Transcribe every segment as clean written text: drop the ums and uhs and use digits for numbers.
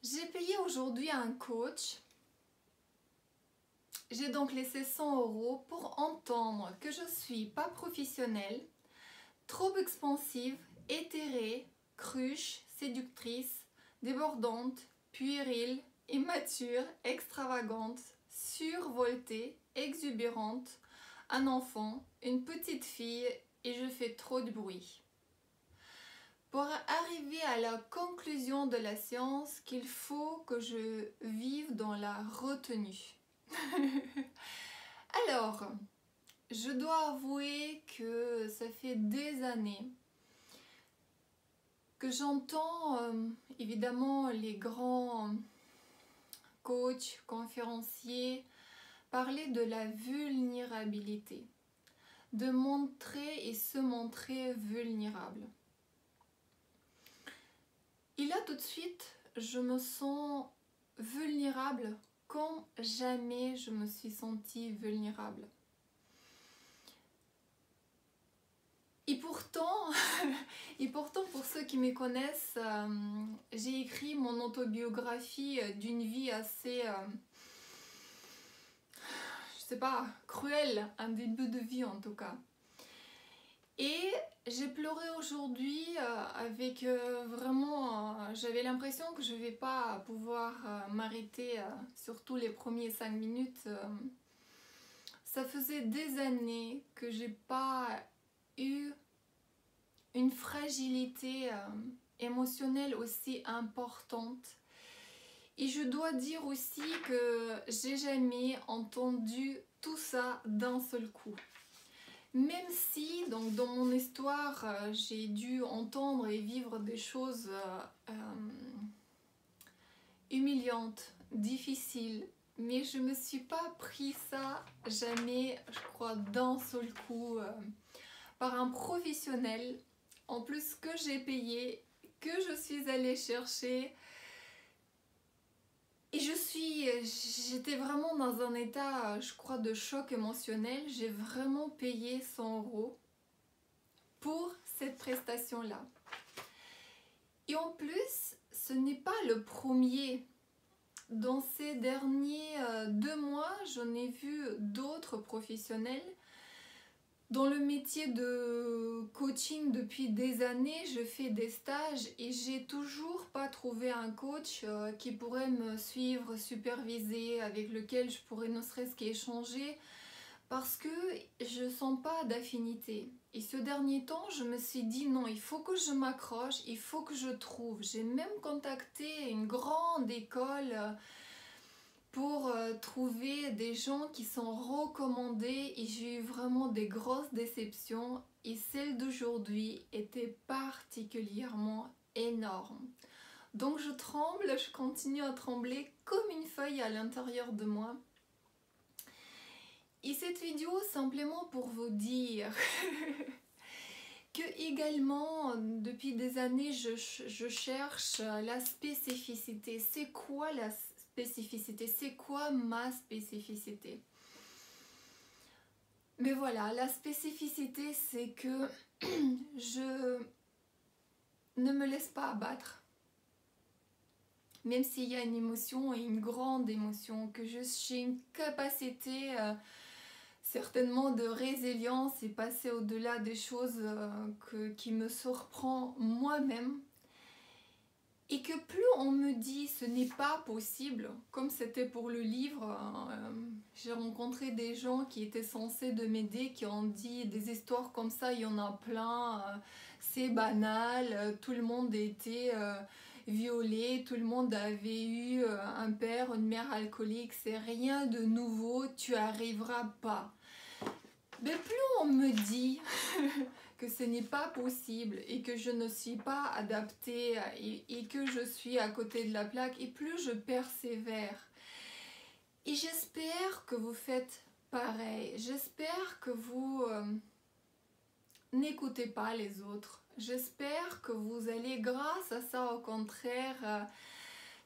J'ai payé aujourd'hui un coach. J'ai donc laissé 100 € pour entendre que je suis pas professionnelle, trop expansive, éthérée, cruche, séductrice, débordante, puérile, immature, extravagante, survoltée, exubérante, un enfant, une petite fille et je fais trop de bruit. Pour arriver à la conclusion de la séance qu'il faut que je vive dans la retenue. Alors, je dois avouer que ça fait des années que j'entends évidemment les grands coachs, conférenciers parler de la vulnérabilité, de montrer et se montrer vulnérable. Et là tout de suite, je me sens vulnérable comme jamais je me suis sentie vulnérable. Et pourtant, pour ceux qui me connaissent, j'ai écrit mon autobiographie d'une vie assez, je sais pas, cruelle, un début de vie en tout cas. Et j'ai pleuré aujourd'hui avec vraiment, j'avais l'impression que je ne vais pas pouvoir m'arrêter, surtout les premiers 5 minutes. Ça faisait des années que j'ai pas eu une fragilité émotionnelle aussi importante. Et je dois dire aussi que j'ai jamais entendu tout ça d'un seul coup. Même si donc, dans mon histoire, j'ai dû entendre et vivre des choses humiliantes, difficiles, mais je ne me suis pas pris ça jamais, je crois, d'un seul coup, par un professionnel, en plus que j'ai payé, que je suis allée chercher. Et j'étais vraiment dans un état, je crois, de choc émotionnel. J'ai vraiment payé 100 € pour cette prestation-là. Et en plus, ce n'est pas le premier. Dans ces derniers 2 mois, j'en ai vu d'autres professionnels. Dans le métier de coaching depuis des années, je fais des stages et j'ai toujours pas trouvé un coach qui pourrait me suivre, superviser, avec lequel je pourrais ne serait-ce qu'échanger parce que je sens pas d'affinité. Et ce dernier temps, je me suis dit non, il faut que je m'accroche, il faut que je trouve. J'ai même contacté une grande école pour trouver des gens qui sont recommandés et j'ai eu vraiment des grosses déceptions et celle d'aujourd'hui était particulièrement énorme. Donc je tremble, je continue à trembler comme une feuille à l'intérieur de moi. Et cette vidéo simplement pour vous dire que également depuis des années je cherche la spécificité. C'est quoi la spécificité? C'est quoi ma spécificité? Mais voilà, la spécificité c'est que je ne me laisse pas abattre. Même s'il y a une émotion et une grande émotion, que j'ai une capacité certainement de résilience et passer au-delà des choses qui me surprend moi-même. Et que plus on me dit ce n'est pas possible, comme c'était pour le livre, j'ai rencontré des gens qui étaient censés de m'aider, qui ont dit des histoires comme ça, il y en a plein, c'est banal, tout le monde était violé, tout le monde avait eu un père, une mère alcoolique, c'est rien de nouveau, tu arriveras pas. Mais plus on me dit que ce n'est pas possible et que je ne suis pas adaptée et que je suis à côté de la plaque, et plus je persévère. Et j'espère que vous faites pareil. J'espère que vous n'écoutez pas les autres. J'espère que vous allez, grâce à ça, au contraire,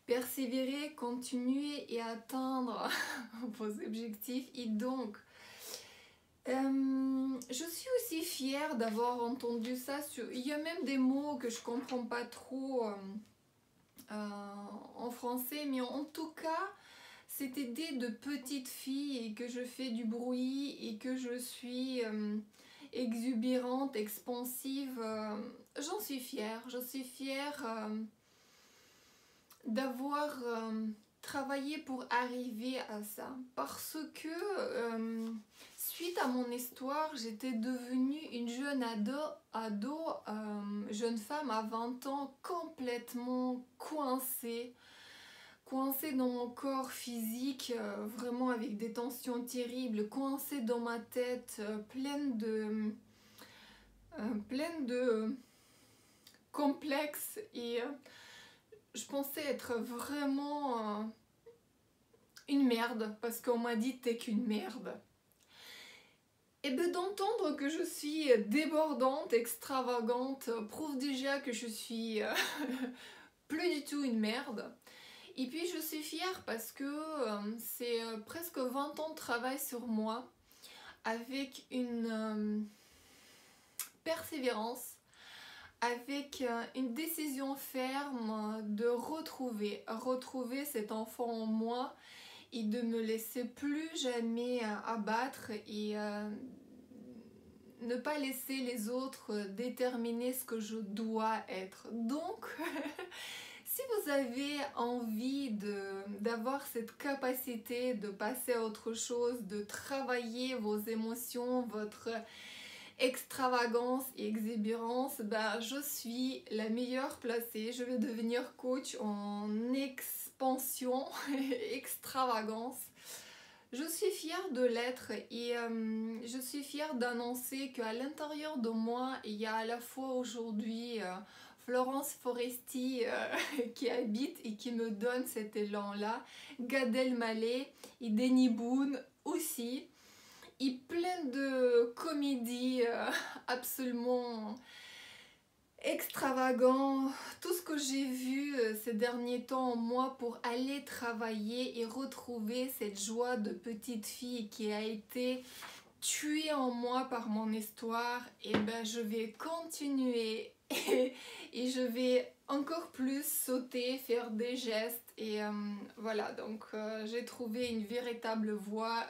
persévérer, continuer et atteindre vos objectifs. Et donc, je suis aussi fière d'avoir entendu ça. Il y a même des mots que je comprends pas trop en français, mais en tout cas, cette idée de petite fille et que je fais du bruit et que je suis exubérante, expansive, j'en suis fière. Je suis fière d'avoir travaillé pour arriver à ça. Parce que suite à mon histoire, j'étais devenue une jeune jeune femme à 20 ans complètement coincée dans mon corps physique, vraiment avec des tensions terribles, coincée dans ma tête, pleine de complexes et je pensais être vraiment une merde parce qu'on m'a dit t'es qu'une merde. Et bien d'entendre que je suis débordante, extravagante, prouve déjà que je suis plus du tout une merde. Et puis je suis fière parce que c'est presque 20 ans de travail sur moi avec une persévérance, avec une décision ferme de retrouver cet enfant en moi et de me laisser plus jamais abattre et ne pas laisser les autres déterminer ce que je dois être. Donc, si vous avez envie d'avoir cette capacité de passer à autre chose, de travailler vos émotions, votre extravagance et exubérance, ben, je suis la meilleure placée. Je vais devenir coach en expansion, extravagance. Je suis fière de l'être et je suis fière d'annoncer qu'à l'intérieur de moi, il y a à la fois aujourd'hui Florence Foresti qui habite et qui me donne cet élan-là, Gad Elmaleh et Denny Boone aussi, et plein de comédies absolument extravagant, tout ce que j'ai vu ces derniers temps en moi pour aller travailler et retrouver cette joie de petite fille qui a été tuée en moi par mon histoire, et ben je vais continuer et je vais encore plus sauter, faire des gestes et voilà, donc j'ai trouvé une véritable voie.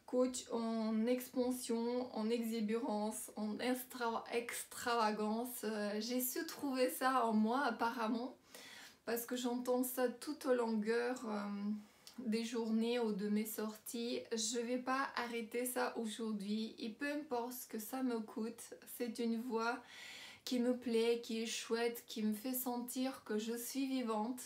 Coach en expansion, en exubérance, en extravagance. J'ai su trouver ça en moi apparemment parce que j'entends ça tout au longueur des journées ou de mes sorties. Je vais pas arrêter ça aujourd'hui et peu importe ce que ça me coûte, c'est une voix qui me plaît, qui est chouette, qui me fait sentir que je suis vivante,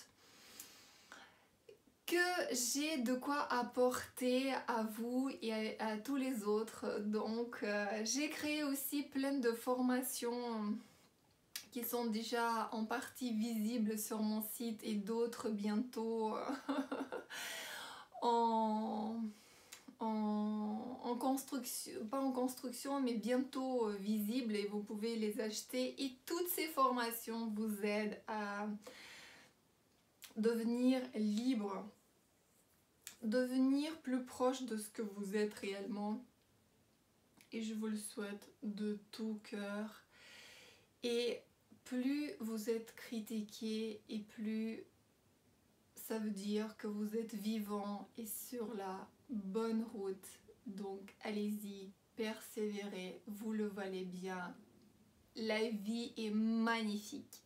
que j'ai de quoi apporter à vous et à tous les autres. Donc j'ai créé aussi plein de formations qui sont déjà en partie visibles sur mon site et d'autres bientôt en construction, pas en construction mais bientôt visibles, et vous pouvez les acheter, et toutes ces formations vous aident à devenir libre, devenir plus proche de ce que vous êtes réellement, et je vous le souhaite de tout cœur. Et plus vous êtes critiqué et plus ça veut dire que vous êtes vivant et sur la bonne route. Donc allez-y, persévérez, vous le valez bien. La vie est magnifique.